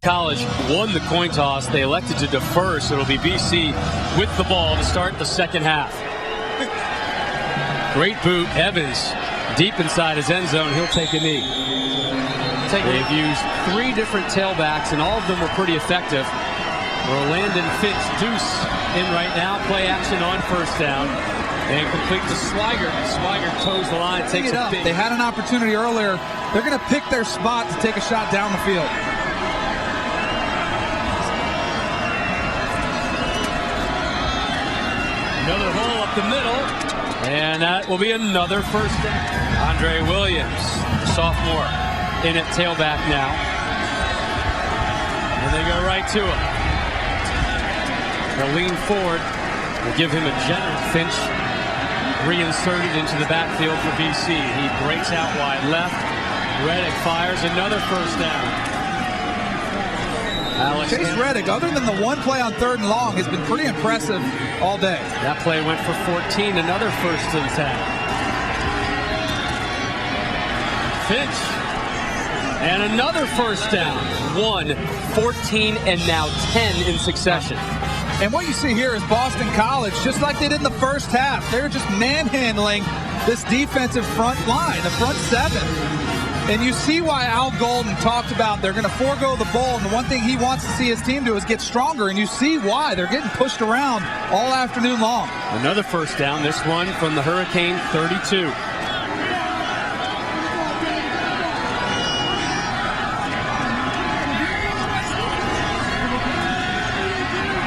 College won the coin toss. They elected to defer, so it'll be BC with the ball to start the second half. Great boot. Evans deep inside his end zone. He'll take a knee. They've used 3 different tailbacks, and all of them were pretty effective. Rolandon Finch Deuce in right now. Play action on first down. And complete to Swigert. Swigert toes the line. Takes it up. They had an opportunity earlier. They're going to pick their spot to take a shot down the field. Another hole up the middle, and that will be another first down. Andre Williams, the sophomore, in at tailback now. And they go right to him. They'll lean forward. We'll give him a generous. Finch reinserted into the backfield for BC. He breaks out wide left. Reddick fires another first down. Chase Reddick, other than the one play on 3rd and long, has been pretty impressive all day. That play went for 14, another first to the 10. Finch, and another first down. 1, 14, and now 10 in succession. And what you see here is Boston College, just like they did in the first half, they're just manhandling this defensive front line, the front 7. And you see why Al Golden talked about they're going to forego the bowl, and the one thing he wants to see his team do is get stronger, and you see why. They're getting pushed around all afternoon long. Another first down, this one from the Hurricane 32.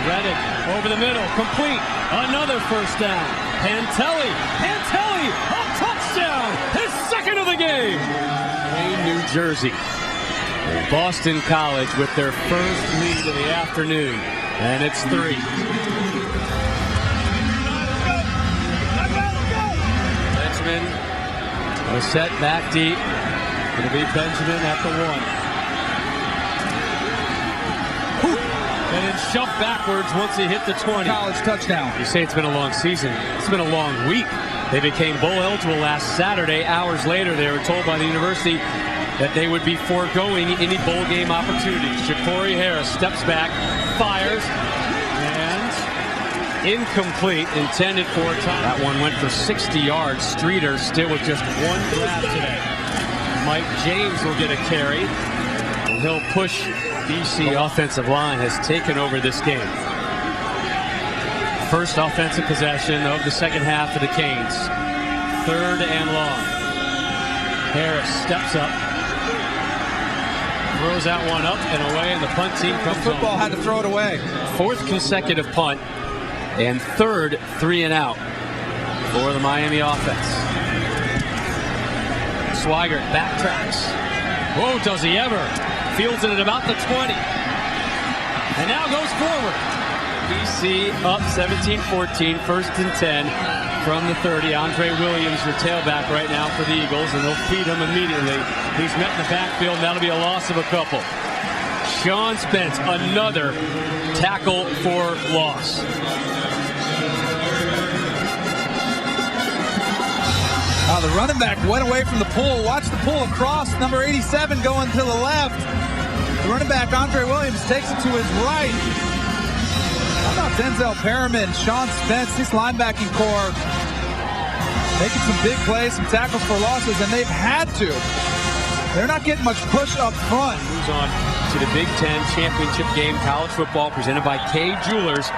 Reddick over the middle, complete. Another first down. Pantelli, a touchdown, his second of the game. New Jersey. Boston College with their first lead of the afternoon, and it's 3. Benjamin was set back deep. It'll be Benjamin at the 1. And then shoved backwards once he hit the 20. College touchdown. You say it's been a long season. It's been a long week. They became bowl eligible last Saturday. Hours later, they were told by the university that they would be foregoing any bowl game opportunities. Ja'Cory Harris steps back, fires, and incomplete, intended for a touchdown. That one went for 60 yards. Streeter still with just 1 grab today. Mike James will get a carry, and he'll push. BC offensive line has taken over this game. First offensive possession of the second half for the Canes. 3rd and long. Harris steps up. Throws that one up and away, and the punt team comes the football home. Had to throw it away. 4th consecutive punt, and 3rd 3 and out for the Miami offense. Swigert backtracks. Whoa, does he ever? Fields it at about the 20. And now goes forward. BC up 17-14, 1st and 10 from the 30. Andre Williams, your tailback right now for the Eagles, and they'll feed him immediately. He's met in the backfield, and that'll be a loss of a couple. Sean Spence, another tackle for loss. The running back went away from the pool. Watch the pull across. Number 87 going to the left. The running back, Andre Williams, takes it to his right. How about Denzel Perriman, Sean Spence, this linebacking core making some big plays, some tackles for losses, and they've had to. They're not getting much push up front. Moves on to the Big Ten championship game, college football, presented by Kay Jewelers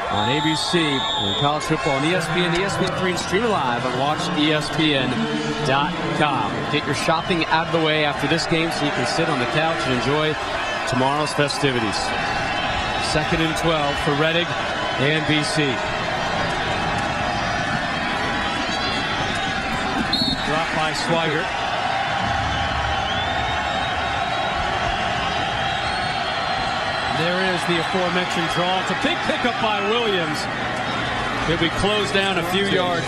on ABC, and college football on ESPN, ESPN3, and stream live on WatchESPN.com. Get your shopping out of the way after this game so you can sit on the couch and enjoy tomorrow's festivities. 2nd and 12 for Reddick and BC. Dropped by Swigert. There is the aforementioned draw. It's a big pickup by Williams. It'll be closed down a few yards.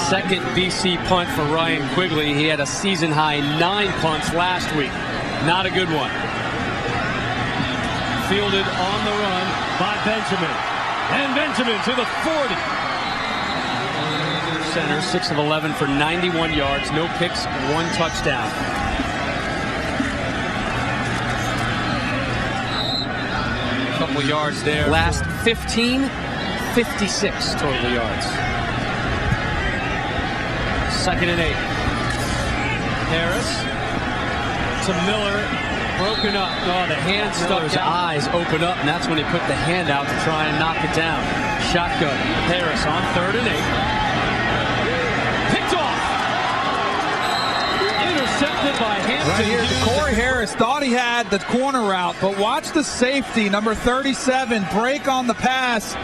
2nd BC punt for Ryan Quigley. He had a season-high 9 punts last week. Not a good one. Fielded on the run by Benjamin. And Benjamin to the 40. Center, 6 of 11 for 91 yards. No picks, 1 touchdown. couple yards there. Last 15, 56 total yards. 2nd and 8. Harris to Miller, broken up. Oh, the hand stuck. His eyes open up, and that's when he put the hand out to try and knock it down. Shotgun. Harris on 3rd and 8. Picked off. Intercepted by Hampton. Right here, Corey Harris thought he had the corner route, but watch the safety, number 37, break on the pass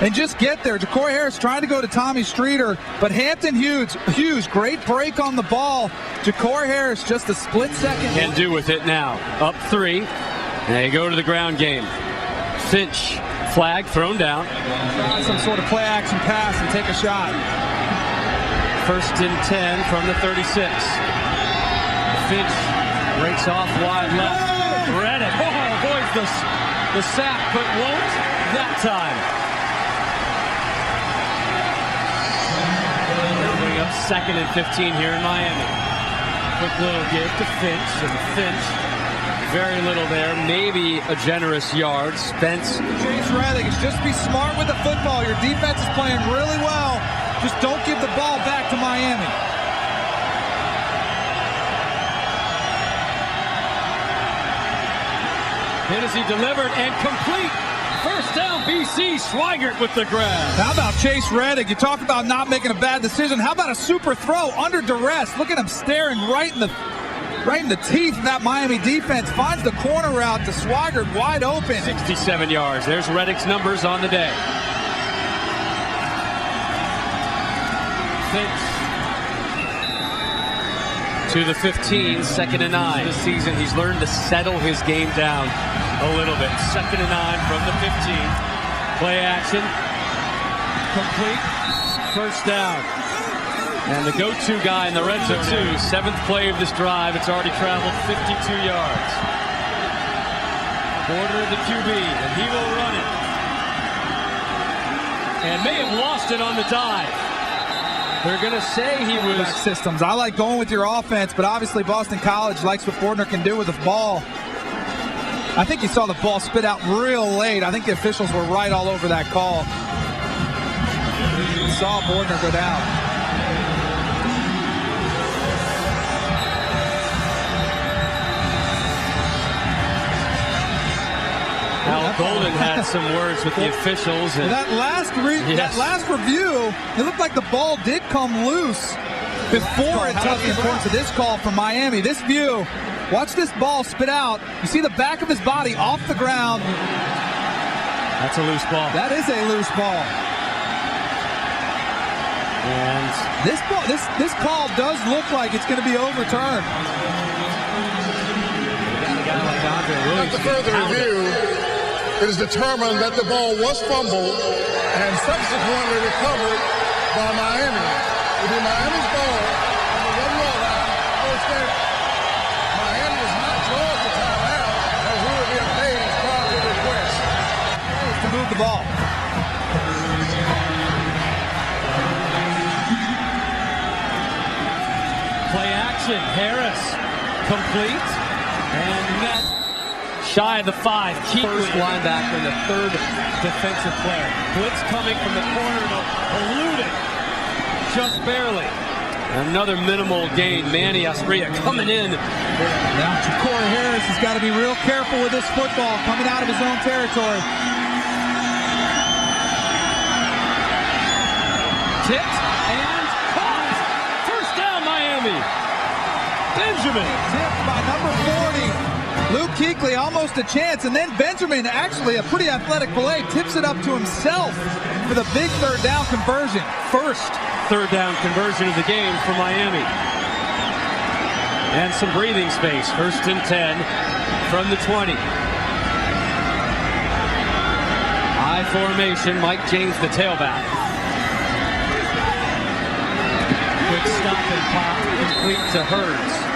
and just get there. Corey Harris trying to go to Tommy Streeter, but Hampton Hughes, great break on the ball. Corey Harris just a split second. Can do with it now. Up 3. They go to the ground game. Finch, flag thrown down. Try some sort of play action pass and take a shot. 1st and 10 from the 36. Finch breaks off wide left. Reddick avoids the sack, but won't that time. Bring up 2nd and 15 here in Miami. Quick little give to Finch, and Finch, very little there, maybe a generous yard. Spence. Chase Reddick is just be smart with the football. Your defense is playing really well. Just don't give the ball back to Miami. Hennessy delivered and complete. 1st down, BC. Swigert with the grab. How about Chase Reddick? You talk about not making a bad decision. How about a super throw under duress? Look at him staring right in the teeth of that Miami defense. Finds the corner route to Swigert wide open. 67 yards. There's Reddick's numbers on the day. Finch to the 15, 2nd and 9. This season, he's learned to settle his game down a little bit. 2nd and 9 from the 15. Play action. Complete. 1st down. And the go-to guy in the red zone, 7th play of this drive. It's already traveled 52 yards. Border the QB, and he will run it. And may have lost it on the dive. They're going to say he was... Systems. I like going with your offense, but obviously Boston College likes what Bordner can do with the ball. I think you saw the ball spit out real late. I think the officials were right all over that call. You saw Bordner go down. Al Golden had some words with the officials. And that last review, it looked like the ball did come loose before it took the importance of this call from Miami. This view, watch this ball spit out. You see the back of his body off the ground. That's a loose ball. That is a loose ball. And this call does look like it's going to be overturned. After further review, it is determined that the ball was fumbled and subsequently recovered by Miami. It will be Miami's ball on the 1-yard line. First down. Miami is not drawn to timeout as we will be engaged prior to the request. To move the ball. play action. Harris complete. And net. Shy of the 5. First linebacker and the 3rd defensive player. Blitz coming from the corner. Eluded. Just barely. Another minimal gain. Manny Asprilla coming in. Now, Corey Harris has got to be real careful with this football coming out of his own territory. Tipped and caught. First down, Miami. Benjamin. Tipped by number 40. Luke Kuechly almost a chance, and then Benjamin, actually a pretty athletic play, tips it up to himself for the big 3rd down conversion. First 3rd down conversion of the game for Miami. And some breathing space. 1st and 10 from the 20. I formation, Mike James the tailback. Quick stop and pop, complete to Hurts.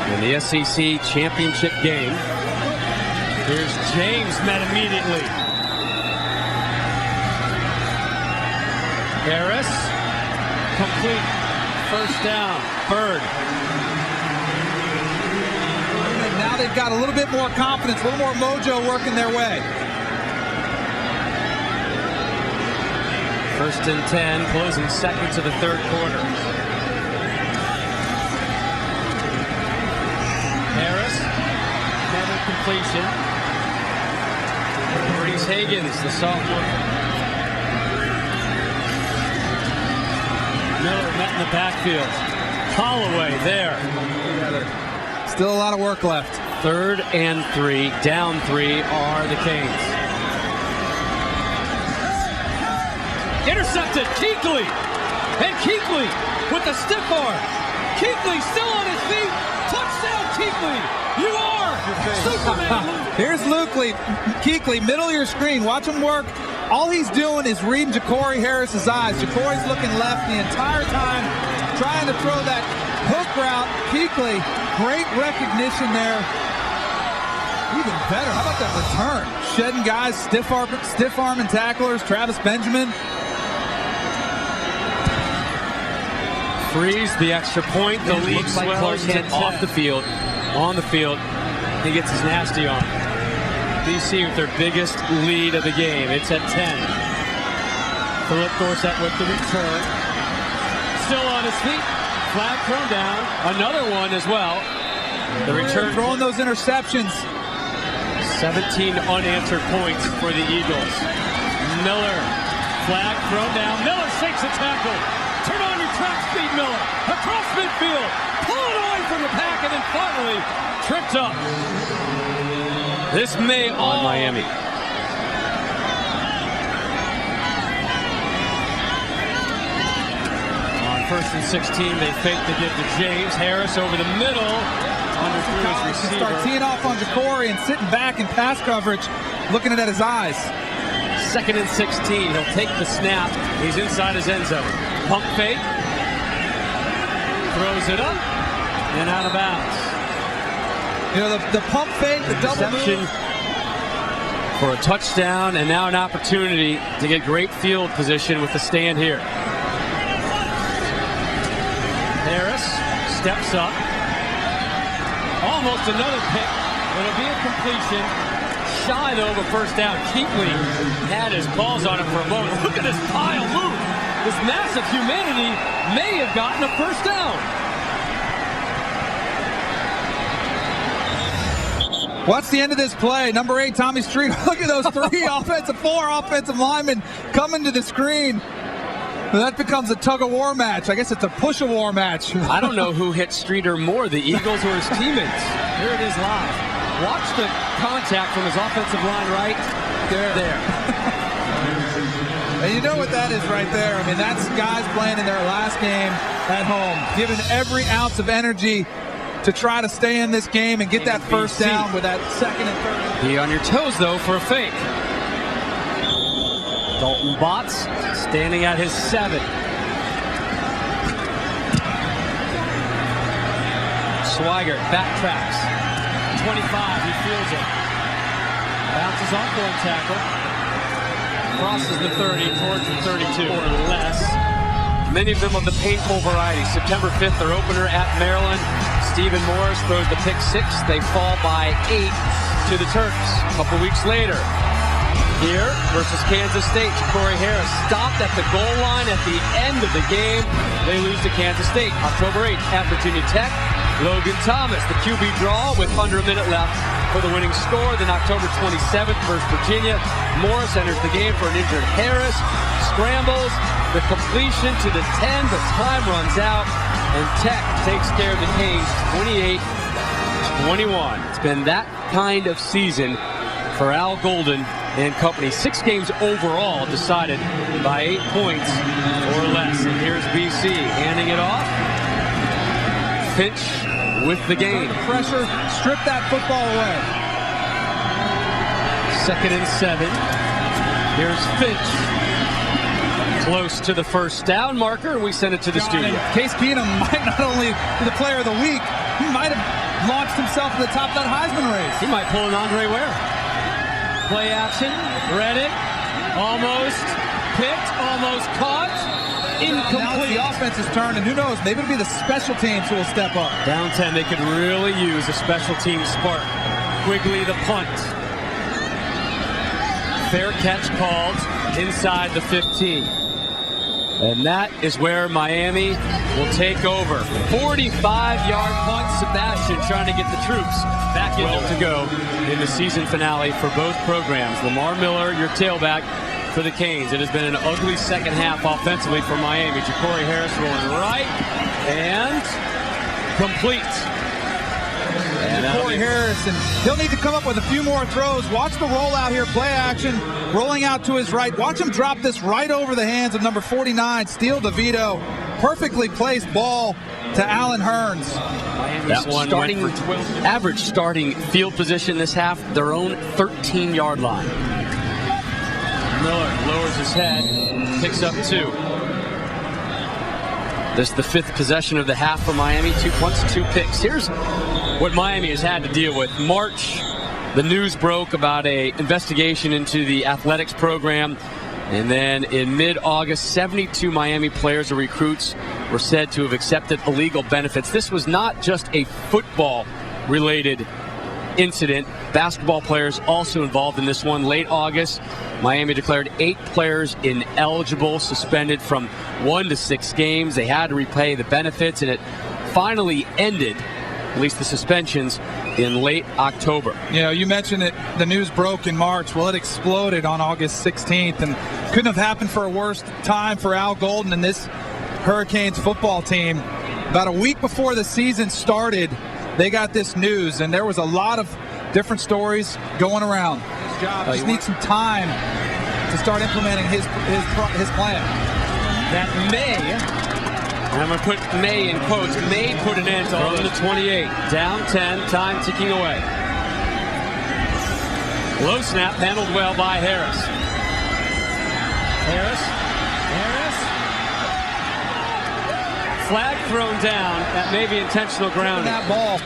In the SEC championship game. Here's James met immediately. Harris, complete. 1st down, Bird. And now they've got a little bit more confidence, a little more mojo working their way. First and 10, closing seconds of the third quarter. Harris, another completion. Reese Higgins, the sophomore. Miller met in the backfield. Holloway there. Still a lot of work left. 3rd and 3, down 3 are the Canes. Intercepted, Kuechly. And Kuechly with the stiff arm. Kuechly still on his feet. Touchdown, Kuechly. You are Superman. Here's Kuechly, middle of your screen. Watch him work. All he's doing is reading Ja'Cory Harris's eyes. Ja'Cory's looking left the entire time, trying to throw that hook route. Kuechly, great recognition there. Even better, how about that return? Shedding guys, stiff arm and tacklers. Travis Benjamin. Freeze the extra point. The lead swells off the field. On the field, he gets his nasty on. BC with their biggest lead of the game. It's at 10. Philip Dorsett with the return. Still on his feet. Flag thrown down. Another one as well. The return. Throwing those interceptions. 17 unanswered points for the Eagles. Miller. Flag thrown down. Miller shakes a tackle. Turn on your track speed, Miller. Across midfield. Pull it away from the pack and then finally tripped up. This may on Miami. On 1st and 16, they fake the give to James. Harris over the middle. Underthrew his receiver. Start teeing off on Ja'Cory and sitting back in pass coverage, looking at his eyes. 2nd and 16. He'll take the snap. He's inside his end zone. Pump fake. Throws it up and out of bounds. You know, the pump fake, the double move. For a touchdown, and now an opportunity to get great field position with the stand here. Harris steps up. Almost another pick. It'll be a completion. Shy though of a first down. Kuechly had his balls on him for a moment. Look at this pile move. This massive humanity may have gotten a first down. What's the end of this play? Number 8, Tommy Street. Look at those 4 offensive linemen coming to the screen. And that becomes a tug-of-war match. I guess it's a push-a-war match. I don't know who hit Streeter more, the Eagles or his teammates. Here it is live. Watch the contact from his offensive line right there. And you know what that is right there. I mean, that's guys playing in their last game at home, giving every ounce of energy to try to stay in this game and get that first down with that 2nd and 3rd. Be on your toes, though, for a fake. Dalton Botts standing at his 7. Swigert backtracks. 25, he feels it. Bounces off one tackle. Crosses the 30 towards the 32 or less. Many of them of the painful variety. September 5th, their opener at Maryland. Stephen Morris throws the pick 6. They fall by 8 to the Turks. A couple weeks later, here versus Kansas State, Ja'Cory Harris stopped at the goal line at the end of the game. They lose to Kansas State. October 8th at Virginia Tech. Logan Thomas, the QB draw with under a minute left for the winning score. Then October 27th versus Virginia. Morris enters the game for an injured Harris. Scrambles, the completion to the 10, but time runs out. And Tech takes care of the Canes 28-21. It's been that kind of season for Al Golden and company. 6 games overall decided by 8 points or less. And here's BC handing it off. Finch with the game. Pressure, strip that football away. 2nd and 7. Here's Finch. Close to the first down marker, and we send it to the studio. Case Keenum might not only be the player of the week, he might have launched himself to the top of that Heisman race. He might pull an Andre Ware. Play action, Reddick, almost picked, almost caught, incomplete. Now it's the offense's turn, and who knows, maybe it'll be the special teams who will step up. Down 10, they could really use a special team spark. Quigley the punt. Fair catch called inside the 15. And that is where Miami will take over. 45-yard punt. Sebastian trying to get the troops back in to go in the season finale for both programs. Lamar Miller, your tailback for the Canes. It has been an ugly second half offensively for Miami. Ja'Cory Harris rolling right and complete. Ja'Cory Harris, and he'll need to come up with a few more throws. Watch the rollout here, play action, rolling out to his right. Watch him drop this right over the hands of number 49, Steele DeVito. Perfectly placed ball to Allen Hearns. That one starting went for 12. Average starting field position this half, their own 13-yard line. Miller lowers his head, picks up 2. This is the 5th possession of the half for Miami. 2 punts, 2 picks. Here's what Miami has had to deal with. March, the news broke about an investigation into the athletics program. And then in mid-August, 72 Miami players or recruits were said to have accepted illegal benefits. This was not just a football-related incident. Basketball players also involved in this one. Late August, Miami declared 8 players ineligible, suspended from 1 to 6 games. They had to repay the benefits, and it finally ended, at least the suspensions, in late October. You know, you mentioned it, the news broke in March. Well, it exploded on August 16th, and couldn't have happened for a worse time for Al Golden and this Hurricanes football team. About a week before the season started, they got this news, and there was a lot of different stories going around. His job just needs some time to start implementing his plan. That may, and I'm going to put may in quotes, may put an end to all the 28. Down 10, time ticking away. Low snap, handled well by Harris. Harris. Flag thrown down. That may be intentional grounding. That ball.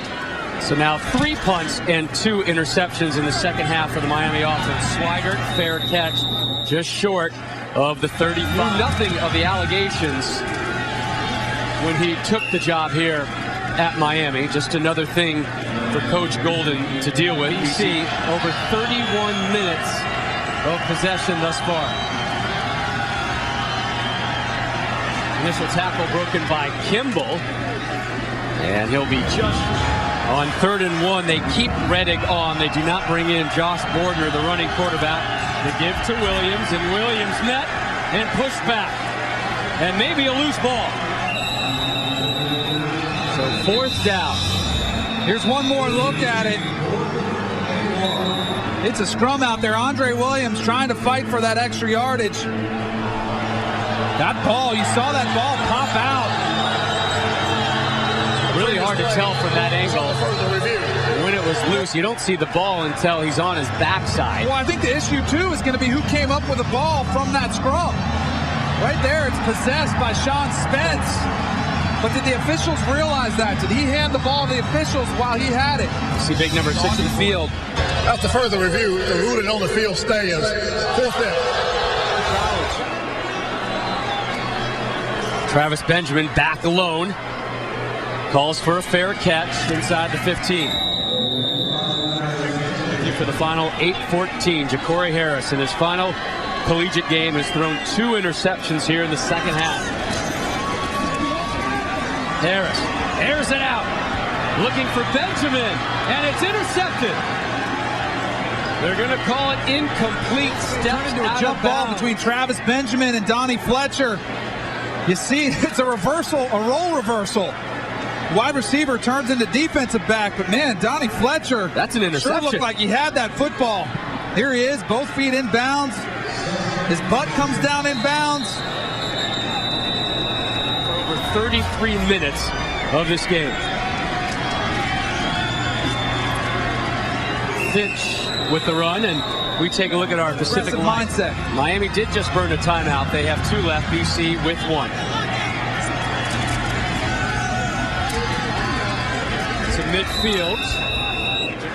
So now 3 punts and 2 interceptions in the second half for the Miami offense. Swigert, fair catch, just short of the 35. Knew nothing of the allegations when he took the job here at Miami. Just another thing for Coach Golden to deal with. You see over 31 minutes of possession thus far. Initial tackle broken by Kimball. And he'll be just on 3rd and 1. They keep Reddick on. They do not bring in Josh Bordner, the running quarterback. They give to Williams, and Williams met and pushed back. And maybe a loose ball. So 4th down. Here's one more look at it. It's a scrum out there. Andre Williams trying to fight for that extra yardage. That ball, you saw that ball pop out. Really hard to tell from that angle when it was loose. You don't see the ball until he's on his backside. Well, I think the issue, too, is going to be who came up with the ball from that scrum. Right there, it's possessed by Sean Spence. But did the officials realize that? Did he hand the ball to the officials while he had it? See big number 6 in the field. After further review, the ruling on the field stands. 4th down. Travis Benjamin back alone. Calls for a fair catch inside the 15. For the final 8-14, Ja'Cory Harris in his final collegiate game has thrown 2 interceptions here in the second half. Harris airs it out, looking for Benjamin, and it's intercepted. They're going to call it incomplete. Steps into a jump ball between Travis Benjamin and Donnie Fletcher. You see, it's a reversal, a role reversal. Wide receiver turns into defensive back, but man, Donnie Fletcher, that's an interception. Sure looked like he had that football. Here he is, both feet inbounds. His butt comes down inbounds. For over 33 minutes of this game. Finch with the run, and we take a look at our Pacific line. Mindset. Miami did just burn a timeout. They have 2 left, BC with 1. To midfield.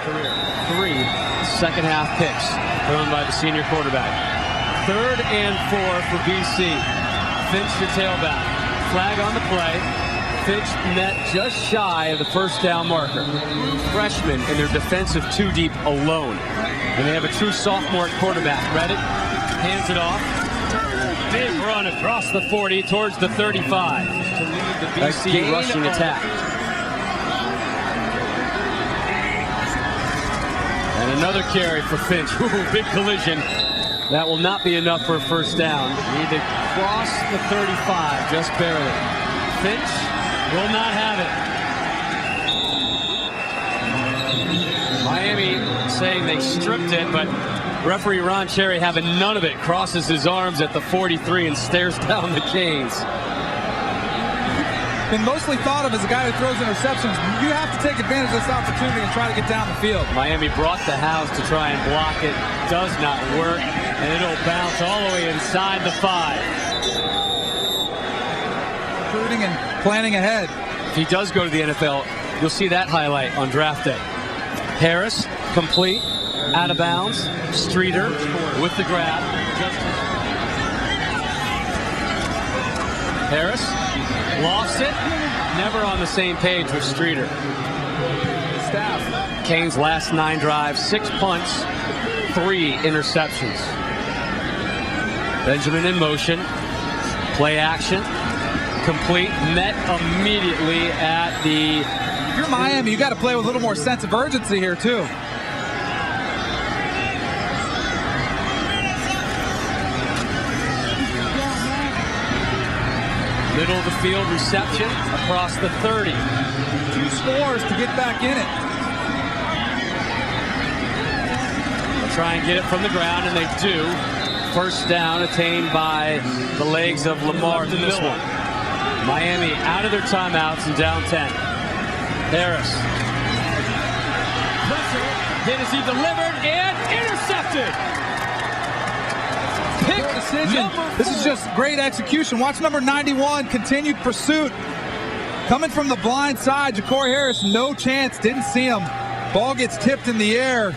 Career 3 second half picks thrown by the senior quarterback. 3rd and 4 for BC. Finch the tailback. Flag on the play. Finch met just shy of the 1st down marker. Freshman in their defensive 2 deep alone. And they have a true sophomore quarterback. Reddick hands it off. Big run across the 40 towards the 35 to lead the BC rushing attack. And another carry for Finch. Ooh, big collision. That will not be enough for a first down. Need to cross the 35, just barely. Finch will not have it. Miami saying they stripped it, but referee Ron Cherry having none of it. Crosses his arms at the 43 and stares down the Canes. Been mostly thought of as a guy who throws interceptions. You have to take advantage of this opportunity and try to get down the field. Miami brought the house to try and block it. Does not work, and it'll bounce all the way inside the 5. Recruiting and planning ahead. If he does go to the NFL, you'll see that highlight on draft day. Harris, complete, out of bounds. Streeter with the grab. Harris lost it. Never on the same page with Streeter. Staff. Canes' last 9 drives, 6 punts, 3 interceptions. Benjamin in motion. Play action. Complete. Met immediately at the... If you're Miami, you got to play with a little more sense of urgency here, too. Middle of the field reception across the 30. 2 scores to get back in it. They'll try and get it from the ground, and they do. First down attained by the legs of Lamar in this one. Miami out of their timeouts and down 10. Harris. Pressure. Hit as he delivered and intercepted. Pick Decision. This is just great execution. Watch number 91, continued pursuit. Coming from the blind side, Ja'Cory Harris, no chance, didn't see him. Ball gets tipped in the air.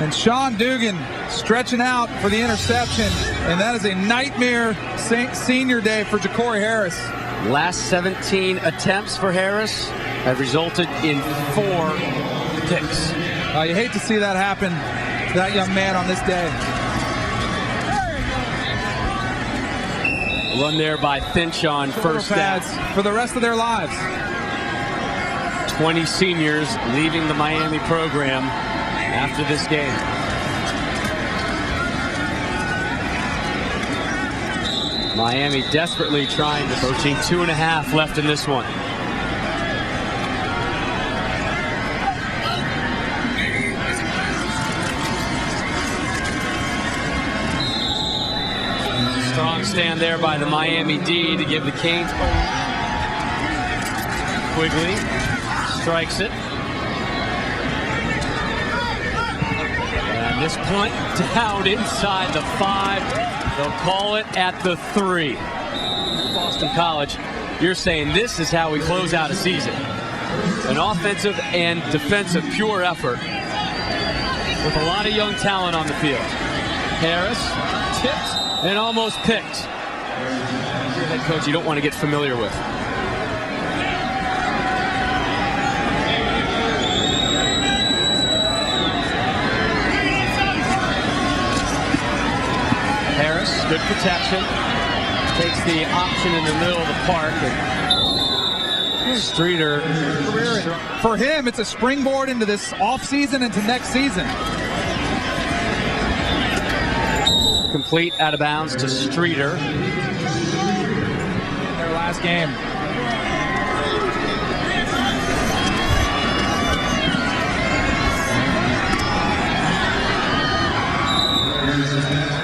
And Sean Dugan stretching out for the interception. And that is a nightmare senior day for Ja'Cory Harris. Last 17 attempts for Harris have resulted in 4 picks. You hate to see that happen to that young man on this day. Run there by Finch on first down. For the rest of their lives. 20 seniors leaving the Miami program after this game. Miami desperately trying to approaching 2.5 left in this one. Strong stand there by the Miami D to give the Canes. Quigley strikes it. And this punt down inside the 5. They'll call it at the 3. Boston College, you're saying this is how we close out a season. An offensive and defensive pure effort with a lot of young talent on the field. Harris tipped and almost picked. Your head coach you don't want to get familiar with. Harris, good protection. Takes the option in the middle of the park. And Streeter. For him, it's a springboard into this offseason, into next season. Complete out of bounds to Streeter. Their last game.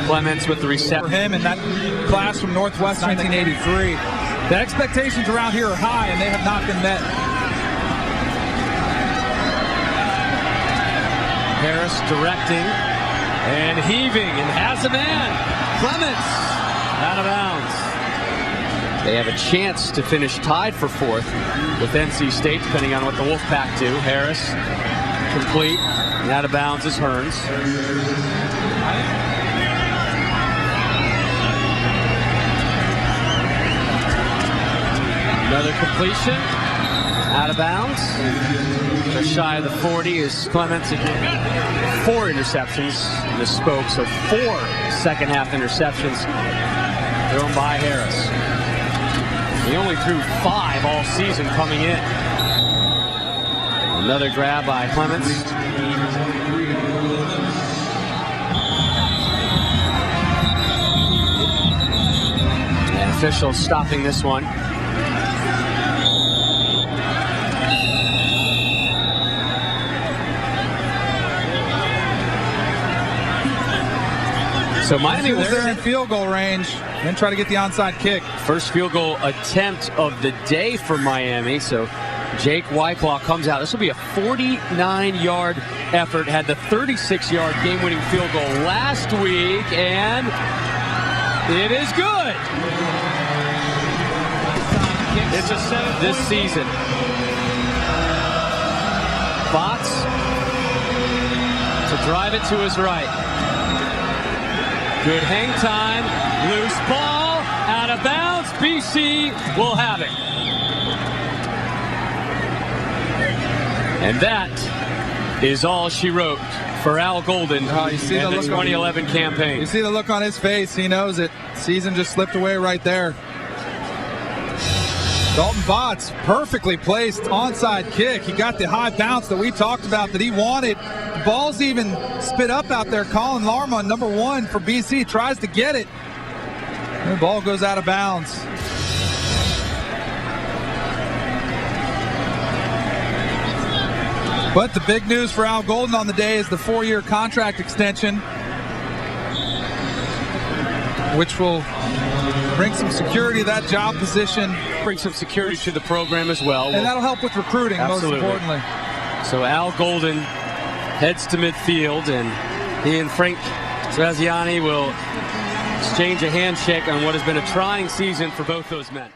Clements with the reception. For him in that class from Northwest 1983. The expectations around here are high, and they have not been met. Harris directing and heaving and has a man. Clements out of bounds. They have a chance to finish tied for 4th with NC State, depending on what the Wolfpack do. Harris complete and out of bounds is Hearns. Another completion, out of bounds. Just shy of the 40 is Clements again. 4 interceptions, misspoke, so 4 second half interceptions thrown by Harris. He only threw 5 all season coming in. Another grab by Clements. And officials stopping this one. So Miami was there in field goal range, then try to get the onside kick. First field goal attempt of the day for Miami. So Jake Whiteclaw comes out. This will be a 49-yard effort. Had the 36-yard game-winning field goal last week, and it is good. It's a 7 this season. Botts to drive it to his right. Good hang time, loose ball, out of bounds. BC will have it. And that is all she wrote for Al Golden you see in the the 2011 campaign. You see the look on his face. He knows it. Season just slipped away right there. Dalton Botts, perfectly placed onside kick. He got the high bounce that we talked about that he wanted. The ball's even spit up out there. Colin Larmon, number 1 for BC, tries to get it. And the ball goes out of bounds. But the big news for Al Golden on the day is the 4-year contract extension, which will bring some security to that job position. Bring some security to the program as well. And that'll help with recruiting, absolutely. Most importantly. So Al Golden heads to midfield, and he and Frank Graziani will exchange a handshake on what has been a trying season for both those men.